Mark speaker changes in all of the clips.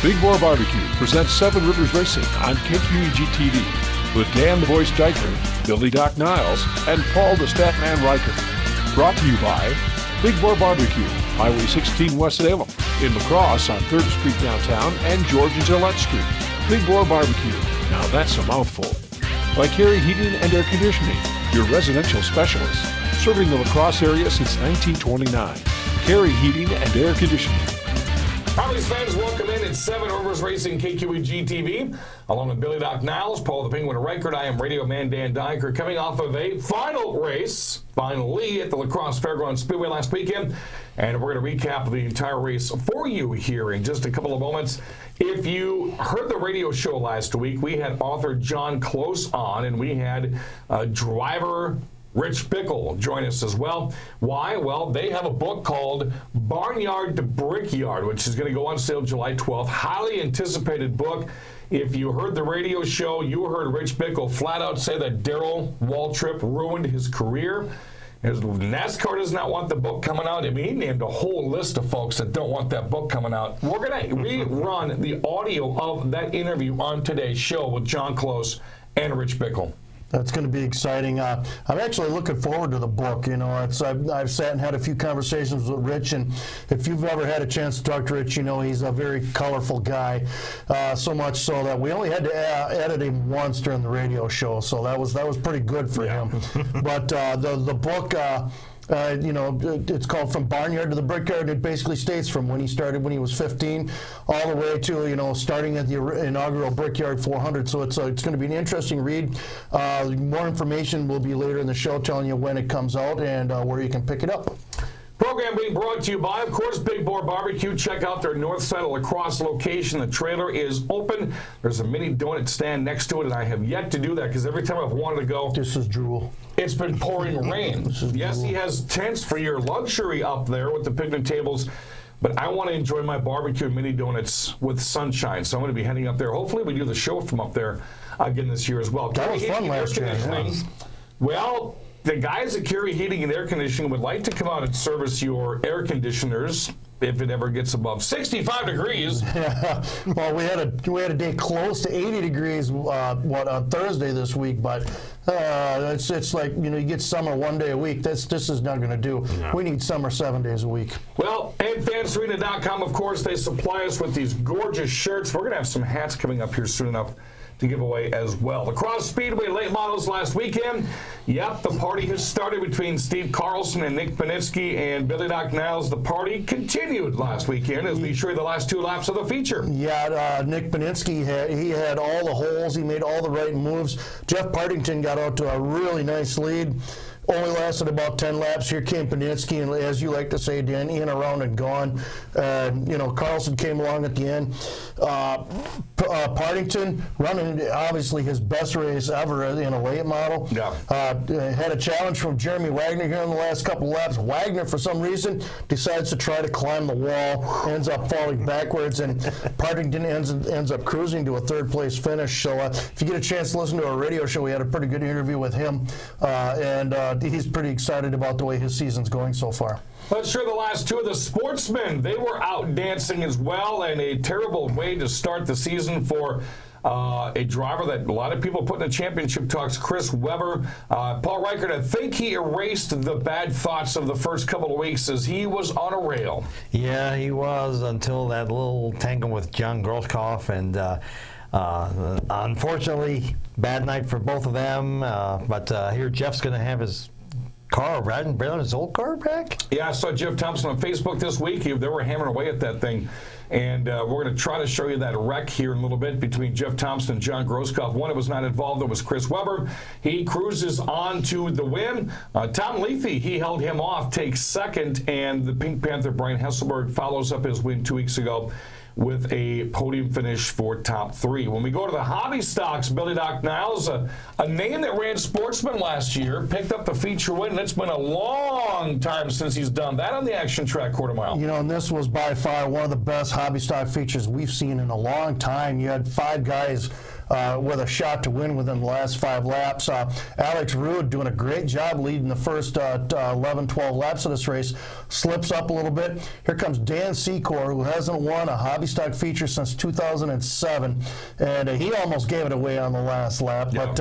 Speaker 1: Big Boar Barbecue presents Seven Rivers Racing on KQEG TV with Dan the Voice Dyker, Billy Doc Niles, and Paul the Statman Riker. Brought to you by Big Boar Barbecue, Highway 16 West Salem, in La Crosse on 3rd Street downtown and George and Gillette Street. Big Boar Barbecue, now that's a mouthful. By Carey Heating and Air Conditioning, your residential specialist, serving the La Crosse area since 1929. Carey Heating and Air Conditioning.
Speaker 2: Harleys fans, welcome in. It's Seven Rivers Racing, KQEG TV. Along with Billy Doc Niles, Paul the Penguin Reichert, I am Radio Man Dan Dyker, coming off of a final race, finally, at the La Crosse Fairgrounds Speedway last weekend. And we're going to recap the entire race for you here in just a couple of moments. If you heard the radio show last week, we had author John Crosse on, and we had driver Rich Bickle join us as well. Why? Well, they have a book called Barnyard To Brickyard, which is going to go on sale July 12th. Highly anticipated book. If you heard the radio show, you heard Rich Bickle flat out say that Darrell Waltrip ruined his career. NASCAR does not want the book coming out. I mean, he named a whole list of folks that don't want that book coming out. We're going to rerun the audio of that interview on today's show with John Crosse and Rich Bickle.
Speaker 3: That's going to be exciting. I'm actually looking forward to the book. You know, I've sat and had a few conversations with Rich, and if you've ever had a chance to talk to Rich, you know he's a very colorful guy. So much so that we only had to edit him once during the radio show, so that was pretty good for him. But the book. You know, it's called From Barnyard to the Brickyard. It basically states from when he started when he was 15 all the way to, you know, starting at the inaugural Brickyard 400. So it's going to be an interesting read. More information will be later in the show telling you when it comes out and where you can pick it up.
Speaker 2: Program being brought to you by, of course, Big Boar Barbecue. Check out their north side of La Crosse location. The trailer is open. There's a mini donut stand next to it, and I have yet to do that because every time I've wanted to go,
Speaker 3: this is drool.
Speaker 2: It's been pouring rain. Yes,
Speaker 3: drool.
Speaker 2: he has tents for your luxury up there with the picnic tables, but I want to enjoy my barbecue and mini donuts with sunshine, so I'm going to be heading up there. Hopefully we do the show from up there again this year as well.
Speaker 3: That was fun last year. Yeah.
Speaker 2: Well, the guys at Carey Heating and Air Conditioning would like to come out and service your air conditioners if it ever gets above 65 degrees.
Speaker 3: Yeah. Well, we had a day close to 80 degrees on Thursday this week, but it's like, you know, you get summer one day a week. This is not going to do. No. We need summer 7 days a week.
Speaker 2: Well, and fansarena.com, of course, they supply us with these gorgeous shirts. We're going to have some hats coming up here soon enough to give away as well. The Crosse Speedway late models last weekend. Yep, the party has started between Steve Carlson and Nick Panitsky and Billy Doc Niles. The party continued last weekend as we show you the last 2 laps of the feature.
Speaker 3: Yeah, Nick Panitsky, he had all the holes. He made all the right moves. Jeff Partington got out to a really nice lead. Only lasted about 10 laps. Here came Panitsky, and as you like to say, Dan, in, around, and gone. You know, Carlson came along at the end. Partington running obviously his best race ever in a late model. Yeah. Had a challenge from Jeremy Wagner here in the last couple of laps. Wagner, for some reason, decides to try to climb the wall, ends up falling backwards, and Partington ends up cruising to a third-place finish. So if you get a chance to listen to our radio show, we had a pretty good interview with him, and he's pretty excited about the way his season's going so far.
Speaker 2: Let's share the last 2 of the sportsmen. They were out dancing as well, and a terrible way to start the season for a driver that a lot of people put in the championship talks, Chris Webber. Paul Reichert, I think he erased the bad thoughts of the first couple of weeks as he was on a rail.
Speaker 4: Yeah, he was until that little tangle with John Grosskopf, and unfortunately, bad night for both of them. But here Jeff's going to have his car, his old car back?
Speaker 2: Yeah, I saw Jeff Thompson on Facebook this week. They were hammering away at that thing. And we're going to try to show you that wreck here in a little bit between Jeff Thompson and John Grosskopf. One that was not involved, that was Chris Webber. He cruises on to the win. Tom Leafy, he held him off, takes second, and the Pink Panther, Brian Hesselberg, follows up his win 2 weeks ago with a podium finish for top 3. When we go to the hobby stocks, Billy Doc Niles, a name that ran Sportsman last year, picked up the feature win, and it's been a long time since he's done that on the action track quarter mile.
Speaker 3: You know, and this was by far one of the best hobby stock features we've seen in a long time. You had 5 guys with a shot to win within the last 5 laps. Alex Ruud doing a great job leading the first 11, 12 laps of this race. Slips up a little bit. Here comes Dan Secor, who hasn't won a hobby stock feature since 2007, and he almost gave it away on the last lap, but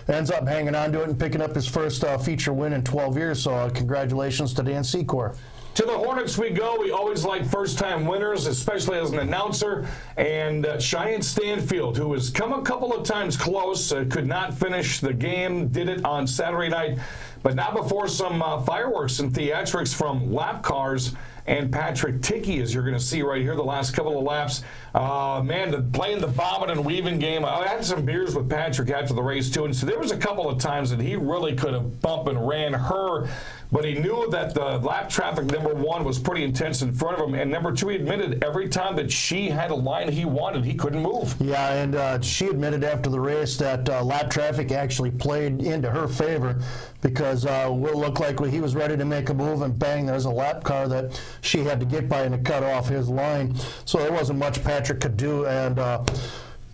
Speaker 3: ends up hanging on to it and picking up his first feature win in 12 years. So congratulations to Dan Secor.
Speaker 2: To the Hornets we go. We always like first-time winners, especially as an announcer. And Cheyenne Stanfield, who has come a couple of times close, could not finish the game, did it on Saturday night. But not before some fireworks and theatrics from lap cars and Patrick Tickey, as you're going to see right here, the last couple of laps. Man, playing the bobbing and weaving game. I had some beers with Patrick after the race, too, and so there was a couple of times that he really could have bumped and ran her, but he knew that the lap traffic, number one, was pretty intense in front of him, and number two, he admitted every time that she had a line he wanted, he couldn't move. Yeah, and she admitted after the race that lap traffic actually played into her favor, because it looked like he was ready to make a move, and bang, there's a lap car that she had to get by and to cut off his line. So there wasn't much Patrick could do, and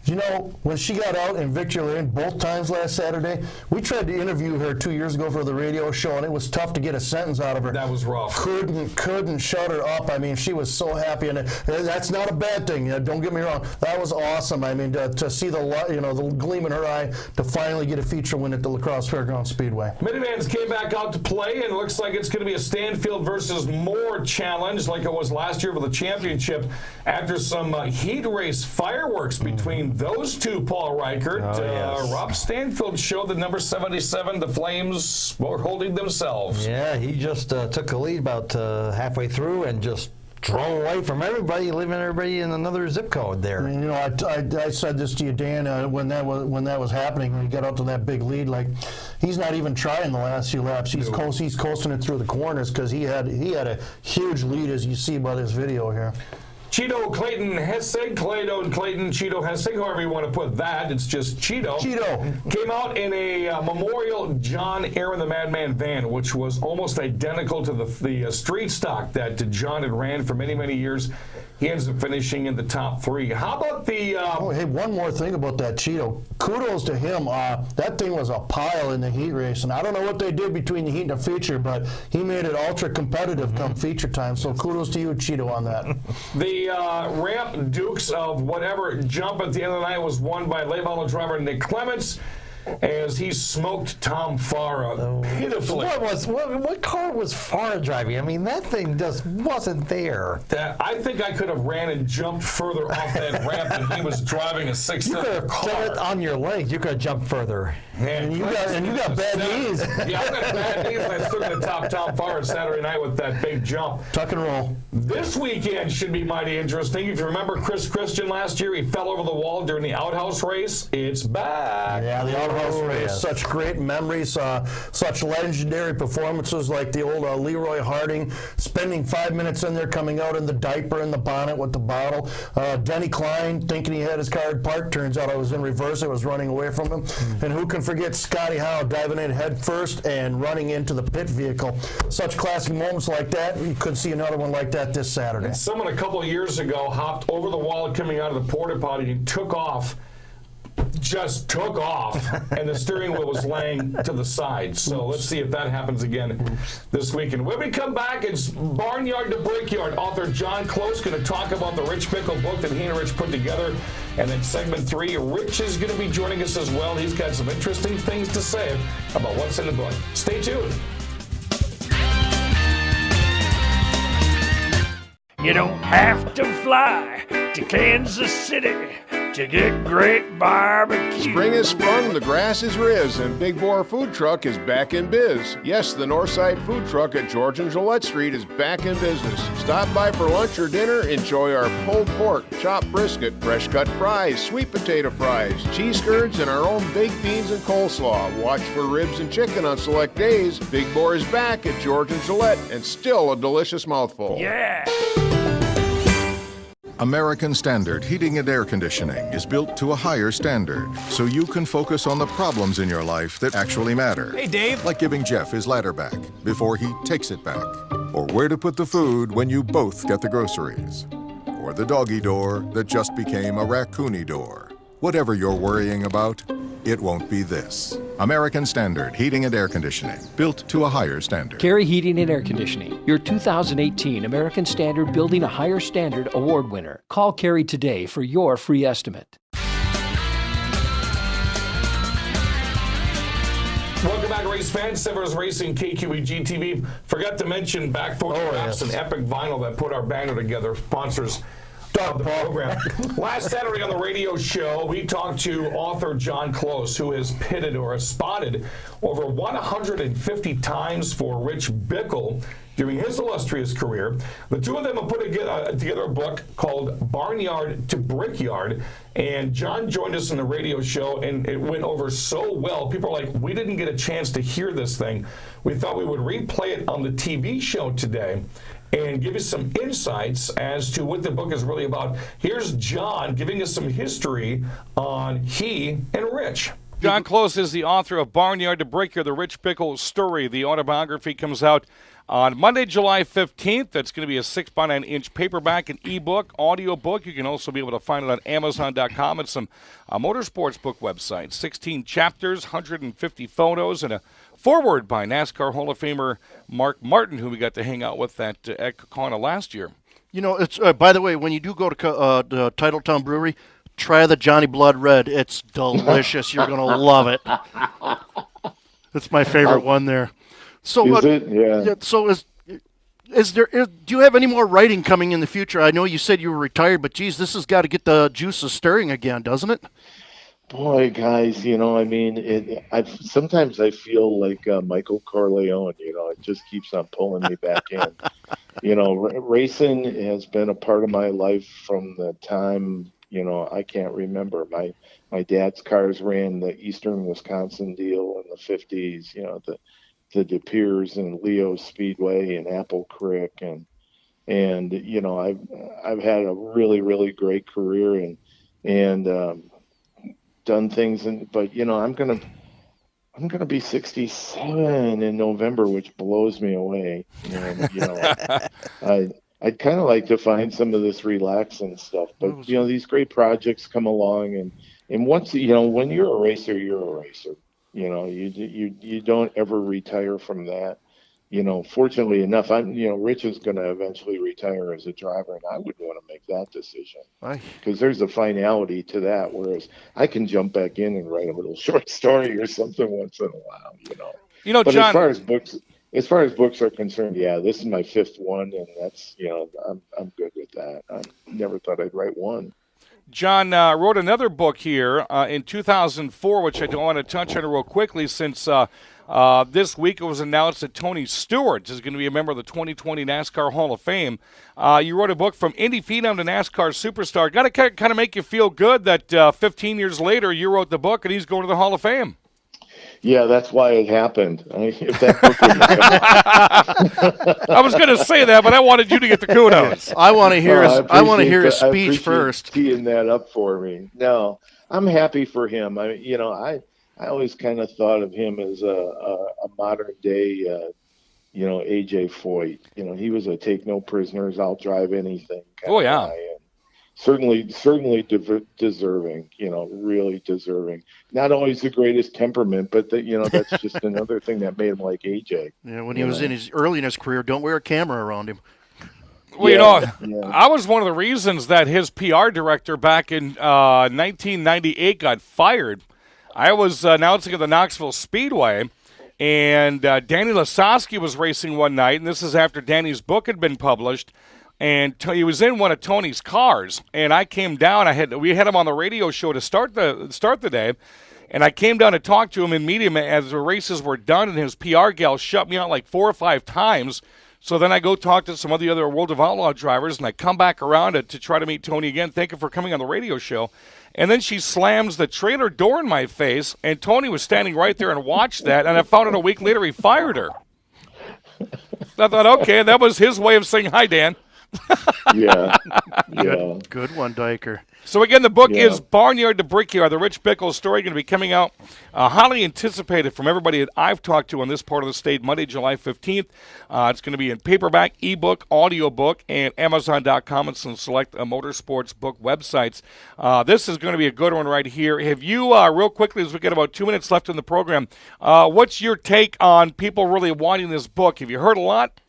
Speaker 2: you know, when she got out in victory lane both times last Saturday, we tried to interview her 2 years ago for the radio show, and it was tough to get a sentence out of her. That was rough. Couldn't shut her up. I mean, she was so happy, and that's not a bad thing. Don't get me wrong. That was awesome. I mean, to see the the gleam in her eye to finally get a feature win at the La Crosse Fairgrounds Speedway. Minivans came back out to play, and it looks like it's going to be a Stanfield versus Moore challenge, like it was last year for the championship. After some heat race fireworks between those two, Paul Reichert. Yes. Rob Stanfield showed the number 77, the Flames were holding themselves. Yeah, he just took the lead about halfway through and just drove away from everybody, leaving everybody in another zip code there. And, you know, I said this to you, Dan, when that was happening, when he got up to that big lead, like, he's not even trying the last few laps. He's coasting it through the corners, because he had a huge lead, as you see by this video here. Cheeto Clayton Hessig, Clayton Cheeto Hessig, however you want to put that. It's just Cheeto. Cheeto came out in a Memorial John Aaron the Madman van, which was almost identical to the street stock that John had ran for many, many years. He ends up finishing in the top 3. How about the... hey, one more thing about that Cheeto. Kudos to him. That thing was a pile in the heat race, and I don't know what they did between the heat and the feature, but he made it ultra competitive come feature time, so kudos to you, Cheeto, on that. The Ramp Dukes of whatever jump at the end of the night was won by late-model driver Nick Clements, as he smoked Tom Farah pitifully. What car was Farah driving? I mean, that thing just wasn't there. I think I could have ran and jumped further off that ramp than he was driving a 6-cylinder car. You could have done it on your legs. You could have jumped further. And you got bad knees. Yeah, I got bad knees, and I still got to top Tom Farah Saturday night with that big jump. Tuck and roll. This weekend should be mighty interesting. If you remember Chris Christian last year, he fell over the wall during the outhouse race. It's back. Yeah, the outhouse race. Yes. Such great memories, such legendary performances like the old Leroy Harding spending 5 minutes in there, coming out in the diaper and the bonnet with the bottle. Denny Klein thinking he had his car parked. Turns out I was in reverse. I was running away from him. And who can forget Scotty Howe diving in head first and running into the pit vehicle. Such classic moments like that. You could see another one like that this Saturday. And someone a couple of years ago hopped over the wall coming out of the porta potty and took off. Just took off, and the steering wheel was laying to the side. So let's see if that happens again this weekend. When we come back, it's Barnyard to Brickyard. Author John Close going to talk about the Rich Bickle book that he and Rich put together. And then segment 3, Rich is going to be joining us as well. He's got some interesting things to say about what's in the book. Stay tuned.
Speaker 5: You don't have to fly to Kansas City to get great barbecue.
Speaker 6: Spring is sprung, the grass is riz, and Big Boar Food Truck is back in biz. Yes, the Northside Food Truck at George and Gillette Street is back in business. Stop by for lunch or dinner, enjoy our pulled pork, chopped brisket, fresh cut fries, sweet potato fries, cheese curds, and our own baked beans and coleslaw. Watch for ribs and chicken on select days. Big Boar is back at George and Gillette, and still a delicious mouthful.
Speaker 5: Yeah!
Speaker 7: American Standard Heating and Air Conditioning is built to a higher standard, so you can focus on the problems in your life that actually matter.
Speaker 8: Hey, Dave.
Speaker 7: Like giving Jeff his ladder back before he takes it back. Or where to put the food when you both get the groceries. Or the doggy door that just became a raccoony door. Whatever you're worrying about, it won't be this. American Standard Heating and Air Conditioning, built to a higher standard.
Speaker 8: Carey Heating and Air Conditioning, your 2018 American Standard Building a Higher Standard Award winner. Call Carey today for your free estimate.
Speaker 2: Welcome back, race fans. Severs Racing, KQEG TV. Forgot to mention Back Photographs and Epic Vinyl that put our banner together, sponsors of the program. Last Saturday on the radio show, we talked to author John Crosse, who has pitted or has spotted over 150 times for Rich Bickle during his illustrious career. The two of them have put together a book called Barnyard To Brickyard, and John joined us in the radio show, and it went over so well. People are like, we didn't get a chance to hear this thing. We thought we would replay it on the TV show today and give us some insights as to what the book is really about. Here's John giving us some history on he and Rich.
Speaker 9: John Crosse is the author of Barnyard To Brickyard, the Rich Bickle story. The autobiography comes out on Monday, July 15th. That's going to be a 6x9-inch paperback and ebook, audiobook. You can also be able to find it on Amazon.com and some motorsports book websites. 16 chapters, 150 photos, and a foreword by NASCAR Hall of Famer Mark Martin, who we got to hang out with at Kaukauna last year.
Speaker 10: You know, it's by the way, when you do go to the Titletown Brewery, try the Johnny Blood Red. It's delicious. You're going to love it. It's my favorite one there. So,
Speaker 11: is it? Yeah.
Speaker 10: So do you have any more writing coming in the future? I know you said you were retired, but geez, this has got to get the juices stirring again, doesn't it?
Speaker 11: Boy, guys, you know, I mean, sometimes I feel like Michael Corleone. You know, it just keeps on pulling me back in. You know, racing has been a part of my life from the time, you know, I can't remember. My dad's cars ran the Eastern Wisconsin deal in the 50s. You know, the De Peers and Leo Speedway and Apple Creek, and you know, I've had a really, really great career and done things, but you know, I'm gonna be 67 in November, which blows me away. And, you know, I'd kind of like to find some of this relaxing stuff, but you know, these great projects come along, and once, you know, when you're a racer, you're a racer. You know, you don't ever retire from that. You know, fortunately enough, Rich is going to eventually retire as a driver, and I wouldn't want to make that decision because there's a finality to that. Whereas I can jump back in and write a little short story or something once in a while. You know, but John, as far as books are concerned, yeah, this is my 5th one, and that's, you know, I'm good with that. I never thought I'd write one.
Speaker 9: John wrote another book here in 2004, which I don't want to touch on real quickly, since this week it was announced that Tony Stewart is going to be a member of the 2020 NASCAR Hall of Fame. You wrote a book, From Indy Phenom to NASCAR Superstar. Got to kind of make you feel good that 15 years later you wrote the book and he's going to the Hall of Fame.
Speaker 11: Yeah, that's why it happened. If that book
Speaker 9: I was going to say that, but I wanted you to get the kudos.
Speaker 10: I want to hear his speech first.
Speaker 11: Teeing that up for me. No, I'm happy for him. I always kind of thought of him as a modern day, AJ Foyt. You know, he was a take no prisoners, I'll drive anything kind of guy. Certainly deserving, you know, really deserving. Not always the greatest temperament, but that's just another thing that made him like AJ.
Speaker 10: Yeah, when he was early in his career, don't wear a camera around him.
Speaker 9: Well, I was one of the reasons that his PR director back in 1998 got fired. I was announcing at the Knoxville Speedway, and Danny Lasowski was racing one night, and this is after Danny's book had been published. And he was in one of Tony's cars, and I came down. We had him on the radio show to start the day, and I came down to talk to him and meet him as the races were done. And his PR gal shut me out like 4 or 5 times. So then I go talk to some of the other World of Outlaw drivers, and I come back around to try to meet Tony again. Thank you for coming on the radio show. And then she slams the trailer door in my face, and Tony was standing right there and watched that. And I found out a week later he fired her. I thought, okay, that was his way of saying hi, Dan.
Speaker 11: Yeah. Yeah.
Speaker 10: Good one, Diker.
Speaker 9: So again, the book is Barnyard to Brickyard, the Rich Bickle story, going to be coming out, highly anticipated from everybody that I've talked to on this part of the state, Monday, July 15th. It's going to be in paperback, ebook, audiobook, and Amazon.com and some select motorsports book websites. This is going to be a good one right here. Have you, real quickly, as we get about 2 minutes left in the program, what's your take on people really wanting this book? Have you heard a lot?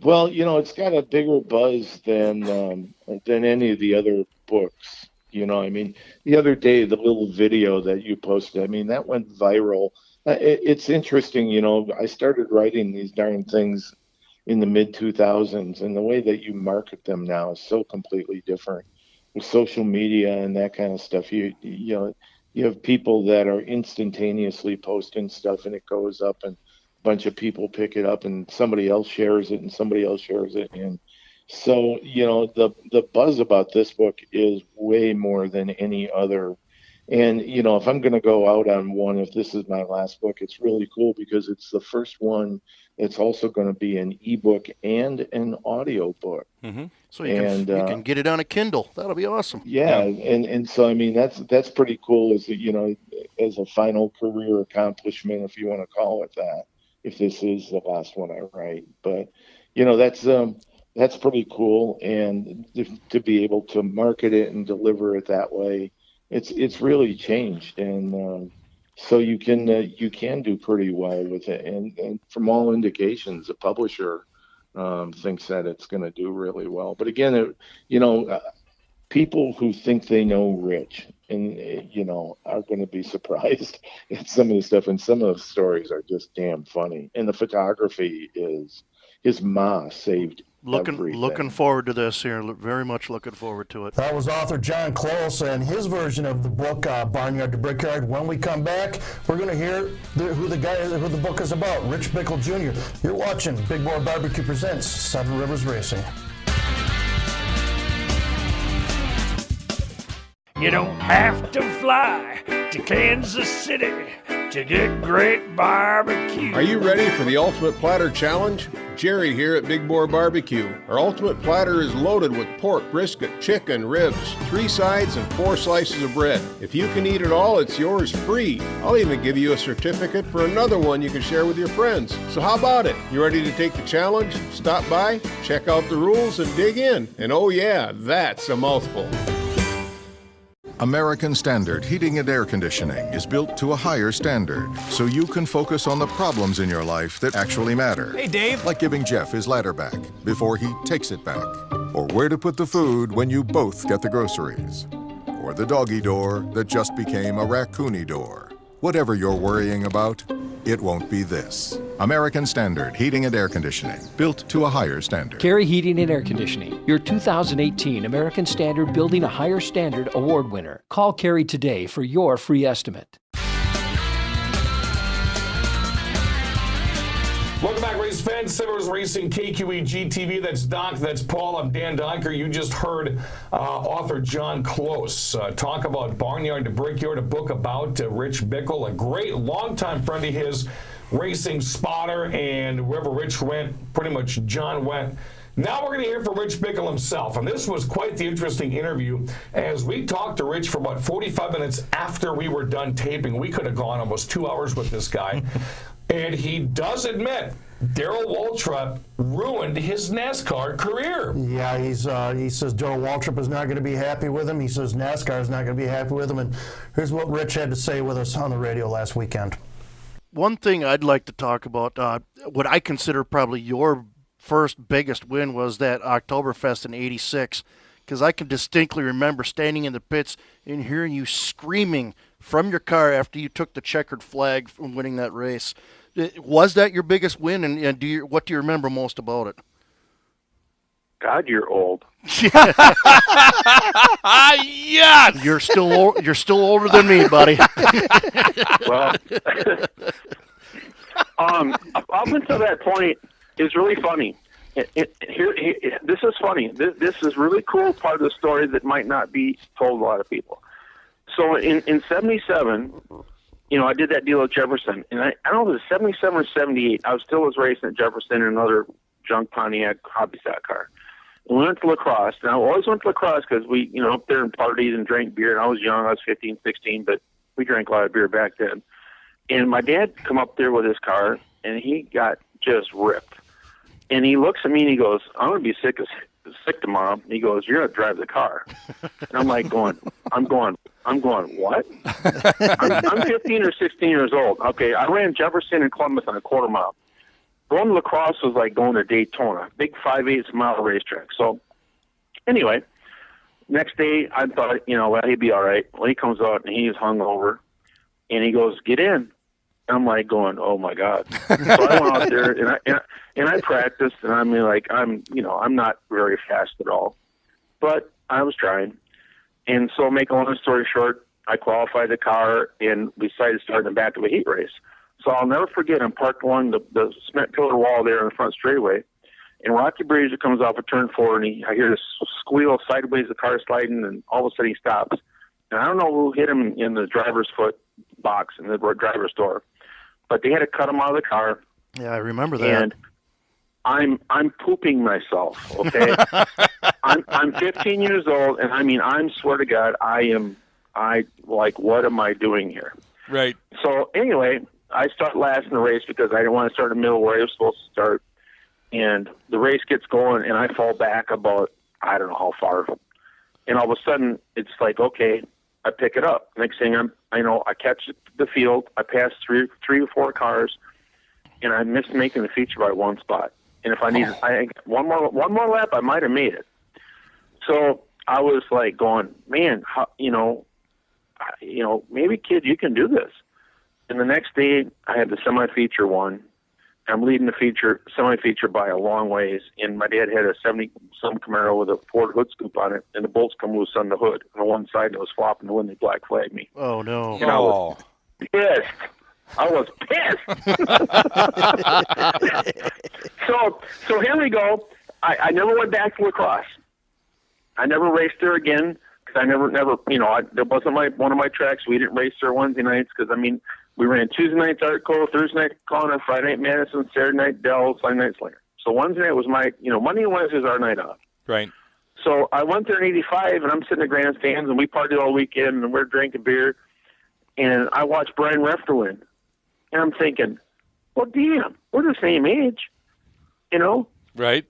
Speaker 11: Well, it's got a bigger buzz than any of the other books. I mean, the other day, the little video that you posted, I mean, that went viral. It's interesting, I started writing these darn things in the mid-2000s, and the way that you market them now is so completely different. With social media and that kind of stuff, you have people that are instantaneously posting stuff, and it goes up, and bunch of people pick it up and somebody else shares it and somebody else shares it. And so, the buzz about this book is way more than any other. And, if I'm going to go out on one, if this is my last book, it's really cool because it's the first one that's also going to be an ebook and an audio book.
Speaker 10: Mm-hmm. So you can get it on a Kindle. That'll be awesome.
Speaker 11: Yeah. And so, I mean, that's pretty cool as as a final career accomplishment, if you want to call it that. If this is the last one I write, but that's pretty cool, and to be able to market it and deliver it that way, it's really changed, and so you can do pretty well with it, and from all indications, the publisher thinks that it's going to do really well. But again, people who think they know Rich and are going to be surprised at some of the stuff, and some of the stories are just damn funny. And the photography is his ma saved everything.
Speaker 10: Looking forward to this here. Very much looking forward to it.
Speaker 3: That was author John Close and his version of the book Barnyard to Brickyard. When we come back, we're going to hear who the book is about, Rich Bickle Jr. You're watching Big Boy Barbecue presents Seven Rivers Racing.
Speaker 5: You don't have to fly to Kansas City to get great barbecue.
Speaker 6: Are you ready for the Ultimate Platter Challenge? Jerry here at Big Boar Barbecue. Our Ultimate Platter is loaded with pork, brisket, chicken, ribs, 3 sides, and 4 slices of bread. If you can eat it all, it's yours free. I'll even give you a certificate for another one you can share with your friends. So how about it? You ready to take the challenge? Stop by, check out the rules, and dig in. And oh yeah, that's a mouthful.
Speaker 7: American Standard Heating and Air Conditioning is built to a higher standard, so you can focus on the problems in your life that actually matter.
Speaker 12: Hey, Dave.
Speaker 7: Like giving Jeff his ladder back before he takes it back. Or where to put the food when you both get the groceries. Or the doggy door that just became a raccoony door. Whatever you're worrying about, it won't be this. American Standard Heating and Air Conditioning, built to a higher standard.
Speaker 8: Carey Heating and Air Conditioning, your 2018 American Standard Building a Higher Standard Award winner. Call Carey today for your free estimate.
Speaker 2: Welcome back, race fans. Simmers Racing, KQEG TV. That's Doc, that's Paul. I'm Dan Diker. You just heard author John Close talk about Barnyard to Brickyard, a book about Rich Bickle, a great longtime friend of his, racing spotter, and wherever Rich went, pretty much John went. Now we're going to hear from Rich Bickle himself, and this was quite the interesting interview as we talked to Rich for about 45 minutes after we were done taping. We could have gone almost 2 hours with this guy. And he does admit Darrell Waltrip ruined his NASCAR career.
Speaker 3: Yeah, he says Darrell Waltrip is not going to be happy with him. He says NASCAR is not going to be happy with him. And here's what Rich had to say with us on the radio last weekend.
Speaker 10: One thing I'd like to talk about, what I consider probably your first biggest win was that Oktoberfest in '86, because I can distinctly remember standing in the pits and hearing you screaming from your car after you took the checkered flag from winning that race. Was that your biggest win, and what do you remember most about it?
Speaker 13: God, you're old.
Speaker 10: Yes! You're still older than me, buddy.
Speaker 13: Well, up until that point, it's really funny. This is funny. This is really cool part of the story that might not be told a lot of people. So in '77, I did that deal at Jefferson, and I don't know if it was '77 or '78. I was racing at Jefferson and another junk Pontiac hobby stock car. And we went to La Crosse. Now, I always went to La Crosse because we, up there and partied and drank beer. And I was young. I was 15, 16, but we drank a lot of beer back then. And my dad come up there with his car, and he got just ripped. And he looks at me and he goes, "I'm going to be sick tomorrow." And he goes, "You're going to drive the car." And I'm like I'm going, what? I'm 15 or 16 years old. Okay, I ran Jefferson and Columbus on a quarter mile. Going to La Crosse was like going to Daytona, big 5/8 mile racetrack. So anyway, next day I thought, well, he'd be all right. Well, he comes out and he's hungover, and he goes, "Get in." I'm like going, "Oh my God!" So I went out there and I practiced, and I'm not very fast at all, but I was trying. And so, make a long story short, I qualified the car, and we decided to start in the back of a heat race. So I'll never forget, I'm parked along the cement pillar wall there in the front straightaway, and Rocky Brazier comes off a turn 4, and I hear this squeal sideways, the car sliding, and all of a sudden he stops. And I don't know who hit him in the driver's foot box in the driver's door, but they had to cut him out of the car.
Speaker 10: Yeah, I remember that.
Speaker 13: And I'm pooping myself, okay? I'm 15 years old, and I swear to God, what am I doing here?
Speaker 9: Right.
Speaker 13: So anyway, I start last in the race because I didn't want to start in the middle where I was supposed to start. And the race gets going, and I fall back about, I don't know how far. And all of a sudden, it's like, okay, I pick it up. Next thing I catch the field. I pass three or four cars, and I missed making the feature by one spot. And if I needed, one more lap, I might have made it. So I was like going, man, maybe kid, you can do this. And the next day, I had the semi-feature one. I'm leading the semi-feature by a long ways. And my dad had a 70-some Camaro with a Ford hood scoop on it, and the bolts come loose on the hood. On one side, and it was flopping the wind. They black flagged me.
Speaker 10: Oh no!
Speaker 13: And I was pissed. I was pissed. So here we go. I never went back to La Crosse. I never raced there again because I never, there wasn't one of my tracks. We didn't race there Wednesday nights because, we ran Tuesday nights Arco, Thursday night Kona, Friday night Madison, Saturday night Dell, Sunday night Slinger. So Wednesday night was my, Monday and Wednesday is our night off.
Speaker 9: Right.
Speaker 13: So I went there in '85, and I'm sitting in the grandstands, and we partied all weekend, and we're drinking beer, and I watched Brian Refter win. And I'm thinking, well, damn, we're the same age,
Speaker 9: Right.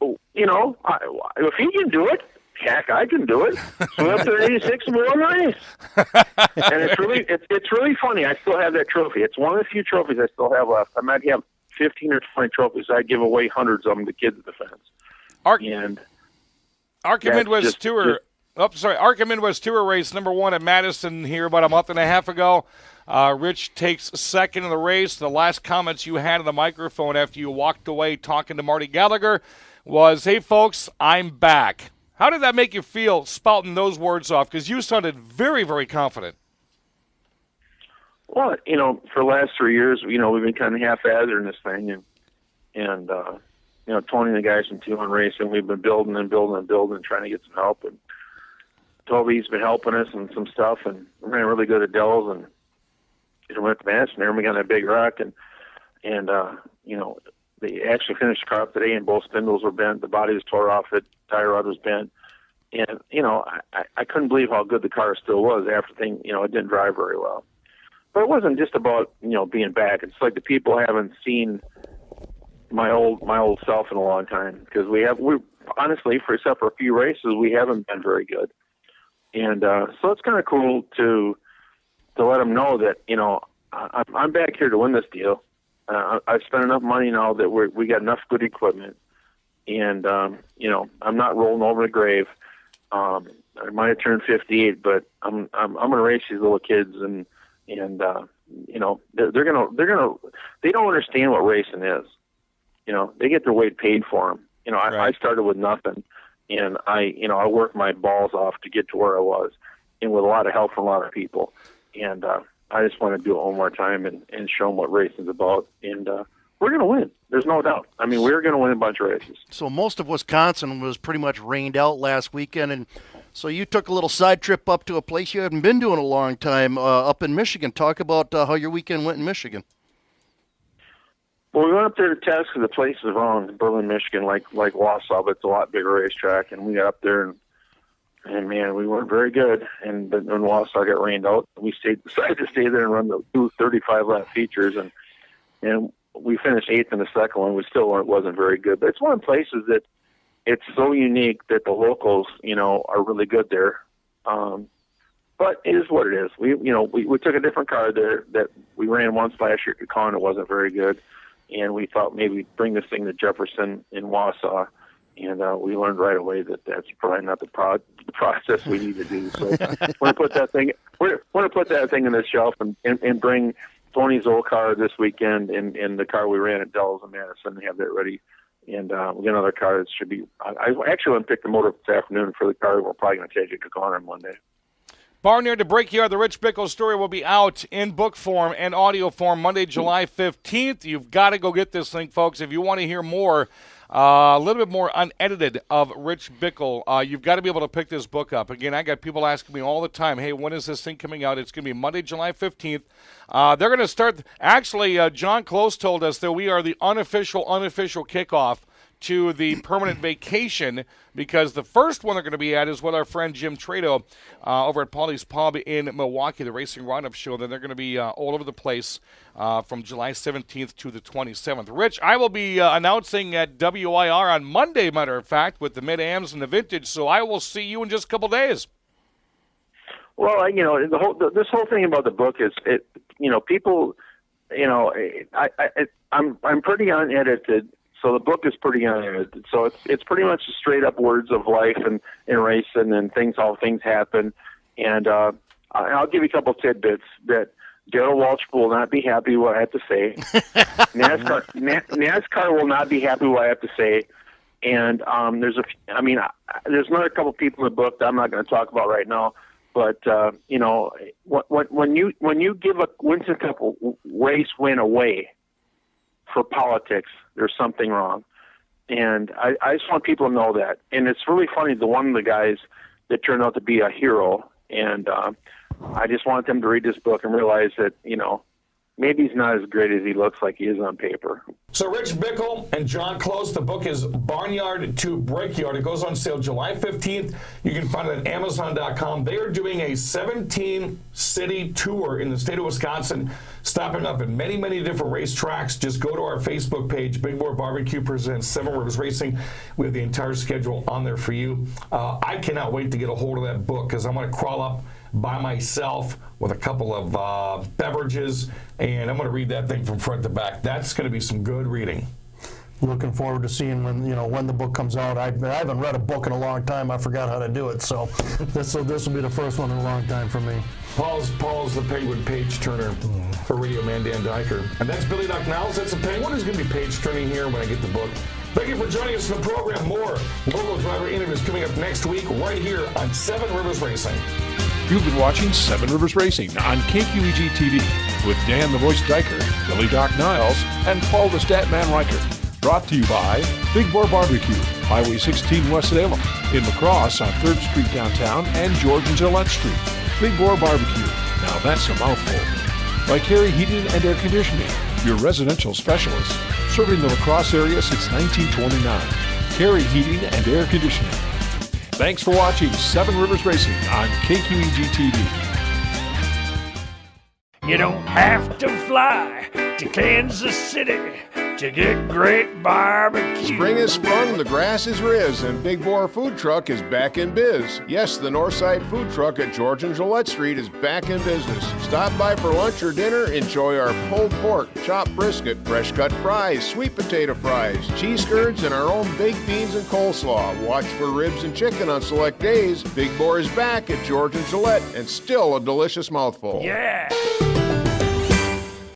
Speaker 13: If he can do it, heck, I can do it. So up there in '86 and we won the race. And it's really funny. I still have that trophy. It's one of the few trophies I still have left. I might have 15 or 20 trophies. I give away hundreds of them to kids at the fence.
Speaker 9: Arca Midwest Tour. Arca Midwest Tour race number 1 at Madison here about a month and a half ago. Rich takes second in the race. The last comments you had on the microphone after you walked away talking to Marty Gallagher was, "Hey, folks, I'm back." How did that make you feel spouting those words off? Because you sounded very, very confident.
Speaker 13: Well, for the last 3 years, we've been kind of half-assed in this thing. And Tony and the guys from T1 Racing, we've been building and trying to get some help. And Toby's been helping us and some stuff. And we ran really good at Dells. And we went to Madison there, and we got that big rock. And they actually finished the car up today, and both spindles were bent. The body was tore off. The tire rod was bent. And, I couldn't believe how good the car still was after it didn't drive very well. But it wasn't just about, being back. It's like the people haven't seen my old self in a long time, because we honestly, except for a few races, we haven't been very good. And so it's kind of cool to let them know that, I'm back here to win this deal. I've spent enough money now that we got enough good equipment, and I'm not rolling over the grave. I might have turned 58, but I'm gonna race these little kids, and they're gonna they don't understand what racing is. They get their weight paid for them. I started with nothing, and I worked my balls off to get to where I was, and with a lot of help from a lot of people, and I just want to do it one more time and show them what racing's about. And we're going to win. There's no doubt. We're going to win a bunch of races.
Speaker 10: So most of Wisconsin was pretty much rained out last weekend. And so you took a little side trip up to a place you haven't been to in a long time, up in Michigan. Talk about how your weekend went in Michigan.
Speaker 13: Well, we went up there to test because the place is wrong, Berlin, Michigan, like Wausau, but it's a lot bigger racetrack. And we got up there, and man, we weren't very good. And when Wausau got rained out, we decided to stay there and run the 2 35-lap features. And we finished 8th in the second one. We still wasn't very good. But it's one of the places that it's so unique that the locals, are really good there. But it is what it is. We took a different car there that we ran once last year at Con. It wasn't very good. And we thought maybe bring this thing to Jefferson in Wausau, and we learned right away that that's probably not the process we need to do. So we're gonna put that thing in the shelf and bring Tony's old car this weekend and the car we ran at Dells and Madison and have that ready. And we get another car that should be. I actually went and picked the motor up this afternoon for the car. We're probably going to take it to Connor on Monday.
Speaker 9: Barnyard To Brickyard, the Rich Bickle story will be out in book form and audio form Monday, July 15th. You've got to go get this thing, folks. If you want to hear more, a little bit more unedited of Rich Bickle, you've got to be able to pick this book up. Again, I got people asking me all the time, hey, when is this thing coming out? It's going to be Monday, July 15th. They're going to start. Actually, John Close told us that we are the unofficial kickoff to the permanent vacation, because the first one they're going to be at is with our friend Jim Trado over at Paulie's Pub in Milwaukee, the Racing Roundup Show. Then they're going to be all over the place from July 17th to the 27th. Rich, I will be announcing at WIR on Monday, matter of fact, with the Mid-Ams and the Vintage, so I will see you in just a couple days.
Speaker 13: Well, this whole thing about the book is, people, I'm pretty unedited. So the book is pretty unedited. So it's pretty much straight up words of life and racing and how things happen. And I'll give you a couple tidbits that Darrell Walsh will not be happy with what I have to say. NASCAR will not be happy with what I have to say. And there's another couple people in the book that I'm not going to talk about right now. But when you give a Winston Cup race win away for politics, there's something wrong. And I just want people to know that. And it's really funny, one of the guys that turned out to be a hero, and I just want them to read this book and realize that, maybe he's not as great as he looks like he is on paper.
Speaker 2: So Rich Bickle and John Close, the book is Barnyard To Brickyard. It goes on sale July 15th. You can find it at Amazon.com. They are doing a 17-city tour in the state of Wisconsin, stopping up at many, many different racetracks. Just go to our Facebook page, Big Boar Barbecue presents Seven Rivers Racing. We have the entire schedule on there for you. I cannot wait to get a hold of that book, because I'm going to crawl up by myself with a couple of beverages, and I'm going to read that thing from front to back. That's going to be some good reading.
Speaker 3: Looking forward to seeing when the book comes out. I haven't read a book in a long time. I forgot how to do it, so this will be the first one in a long time for me.
Speaker 2: Paul's the Penguin page turner for Radio Man Dan Diker. And that's Billy Doc Niles. That's the Penguin who's going to be page turning here when I get the book. Thank you for joining us in the program. More local driver interviews coming up next week right here on Seven Rivers Racing.
Speaker 1: You've been watching Seven Rivers Racing on KQEG TV with Dan the Voice Diker, Billy Doc Niles, and Paul the Statman Riker. Brought to you by Big Boar Barbecue, Highway 16 West Salem, in La Crosse on 3rd Street downtown and George and Gillette Street. Big Boar Barbecue, now that's a mouthful. By Carey Heating and Air Conditioning, your residential specialist, serving the La Crosse area since 1929. Carey Heating and Air Conditioning. Thanks for watching Seven Rivers Racing on KQEG TV.
Speaker 5: You don't have to fly to Kansas City to get great barbecue.
Speaker 6: Spring has sprung, the grass is riz, and Big Boar Food Truck is back in biz. Yes, the Northside Food Truck at George and Gillette Street is back in business. Stop by for lunch or dinner, enjoy our pulled pork, chopped brisket, fresh cut fries, sweet potato fries, cheese curds, and our own baked beans and coleslaw. Watch for ribs and chicken on select days. Big Boar is back at George and Gillette, and still a delicious mouthful.
Speaker 5: Yeah.